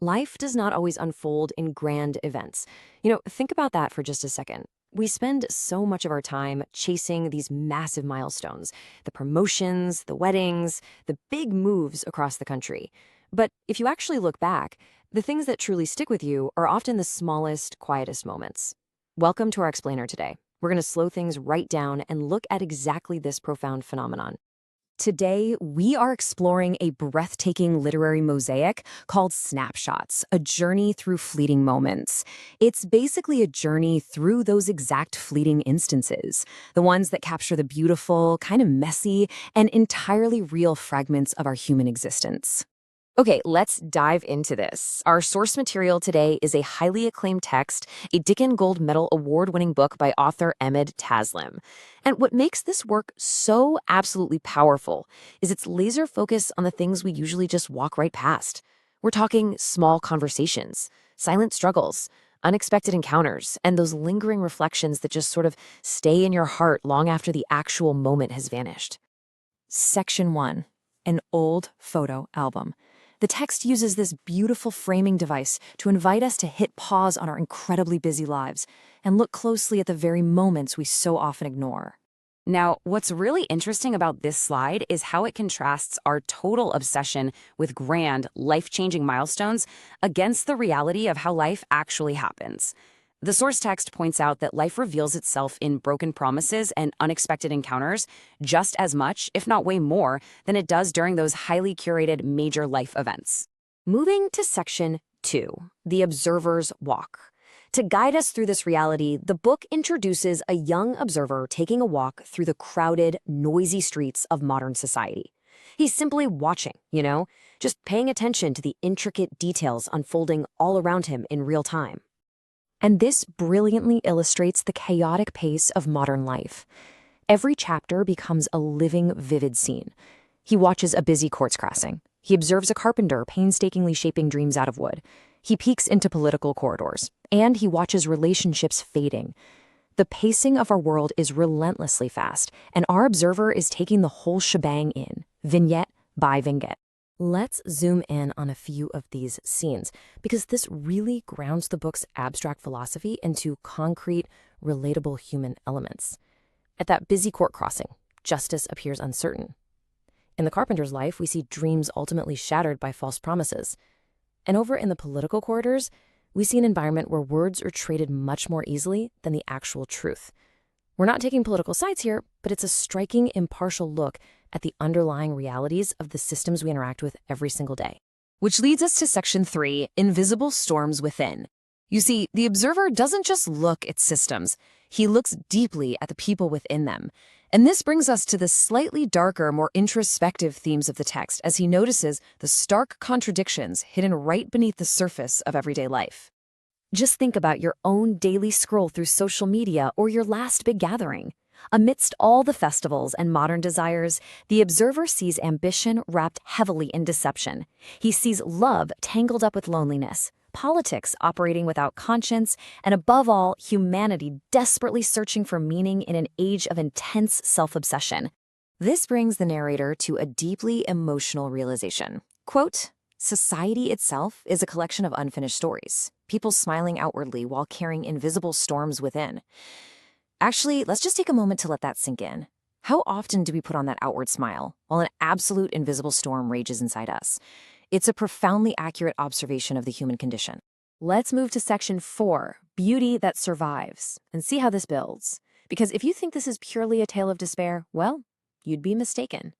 Life does not always unfold in grand events. Think about that for just a second. We spend so much of our time chasing these massive milestones, the promotions, the weddings, the big moves across the country. But if you actually look back, the things that truly stick with you are often the smallest, quietest moments. Welcome to our explainer today. We're going to slow things right down and look at exactly this profound phenomenon. Today, we are exploring a breathtaking literary mosaic called Snapshots, a journey through fleeting moments. It's basically a journey through those exact fleeting instances, the ones that capture the beautiful, kind of messy, and entirely real fragments of our human existence. Okay, let's dive into this. Our source material today is a highly acclaimed text, a Dickens Gold Medal award-winning book by author Ahmed Taslim. And what makes this work so absolutely powerful is its laser focus on the things we usually just walk right past. We're talking small conversations, silent struggles, unexpected encounters, and those lingering reflections that just sort of stay in your heart long after the actual moment has vanished. Section 1. An old photo album. The text uses this beautiful framing device to invite us to hit pause on our incredibly busy lives and look closely at the very moments we so often ignore. Now, what's really interesting about this slide is how it contrasts our total obsession with grand, life-changing milestones against the reality of how life actually happens. The source text points out that life reveals itself in broken promises and unexpected encounters just as much, if not way more, than it does during those highly curated major life events. Moving to Section 2, The Observer's Walk. To guide us through this reality, the book introduces a young observer taking a walk through the crowded, noisy streets of modern society. He's simply watching, just paying attention to the intricate details unfolding all around him in real time. And this brilliantly illustrates the chaotic pace of modern life. Every chapter becomes a living, vivid scene. He watches a busy courts crossing. He observes a carpenter painstakingly shaping dreams out of wood. He peeks into political corridors. And he watches relationships fading. The pacing of our world is relentlessly fast, and our observer is taking the whole shebang in, vignette by vignette. Let's zoom in on a few of these scenes, because this really grounds the book's abstract philosophy into concrete, relatable human elements. At that busy court crossing, justice appears uncertain. In the carpenter's life, we see dreams ultimately shattered by false promises. And over in the political corridors, we see an environment where words are traded much more easily than the actual truth. We're not taking political sides here, but it's a striking, impartial look at the underlying realities of the systems we interact with every single day. Which leads us to Section 3, Invisible Storms Within. You see, the observer doesn't just look at systems, he looks deeply at the people within them. And this brings us to the slightly darker, more introspective themes of the text as he notices the stark contradictions hidden right beneath the surface of everyday life. Just think about your own daily scroll through social media or your last big gathering. Amidst all the festivals and modern desires, the observer sees ambition wrapped heavily in deception. He sees love tangled up with loneliness, politics operating without conscience, and above all, humanity desperately searching for meaning in an age of intense self-obsession. This brings the narrator to a deeply emotional realization. Quote, "Society itself is a collection of unfinished stories, people smiling outwardly while carrying invisible storms within." Actually, let's just take a moment to let that sink in. How often do we put on that outward smile while an absolute invisible storm rages inside us? It's a profoundly accurate observation of the human condition. Let's move to Section 4, Beauty That Survives, and see how this builds. Because if you think this is purely a tale of despair, well, you'd be mistaken.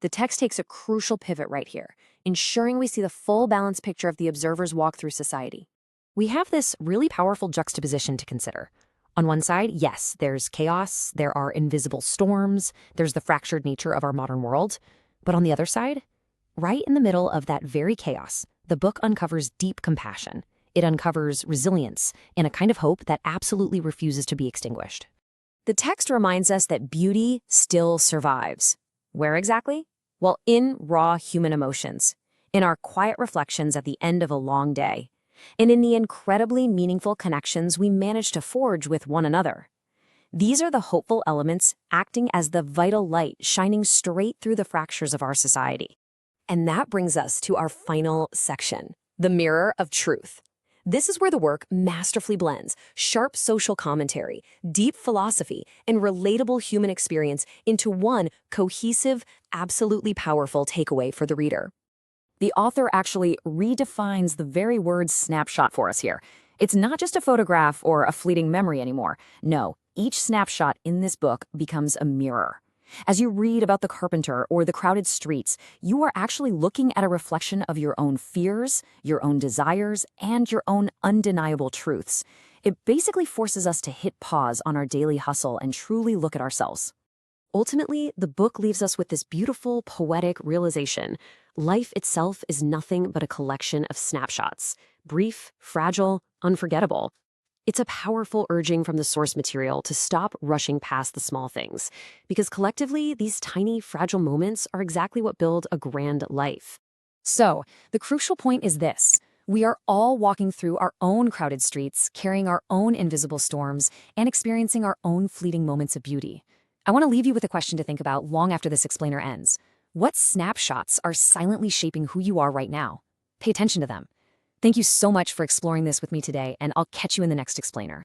The text takes a crucial pivot right here, ensuring we see the full balanced picture of the observer's walk through society. We have this really powerful juxtaposition to consider. On one side, yes, there's chaos, there are invisible storms, there's the fractured nature of our modern world. But on the other side, right in the middle of that very chaos, the book uncovers deep compassion. It uncovers resilience and a kind of hope that absolutely refuses to be extinguished. The text reminds us that beauty still survives. Where exactly? Well, in raw human emotions, in our quiet reflections at the end of a long day, and in the incredibly meaningful connections we manage to forge with one another. These are the hopeful elements acting as the vital light shining straight through the fractures of our society. And that brings us to our final section, The Mirror of Truth. This is where the work masterfully blends sharp social commentary, deep philosophy, and relatable human experience into one cohesive, absolutely powerful takeaway for the reader. The author actually redefines the very word snapshot for us here. It's not just a photograph or a fleeting memory anymore. No, each snapshot in this book becomes a mirror. As you read about the carpenter or the crowded streets, you are actually looking at a reflection of your own fears, your own desires, and your own undeniable truths. It basically forces us to hit pause on our daily hustle and truly look at ourselves. Ultimately, the book leaves us with this beautiful, poetic realization. Life itself is nothing but a collection of snapshots, brief, fragile, unforgettable. It's a powerful urging from the source material to stop rushing past the small things, because collectively, these tiny, fragile moments are exactly what build a grand life. So, the crucial point is this. We are all walking through our own crowded streets, carrying our own invisible storms, and experiencing our own fleeting moments of beauty. I want to leave you with a question to think about long after this explainer ends. What snapshots are silently shaping who you are right now? Pay attention to them. Thank you so much for exploring this with me today, and I'll catch you in the next explainer.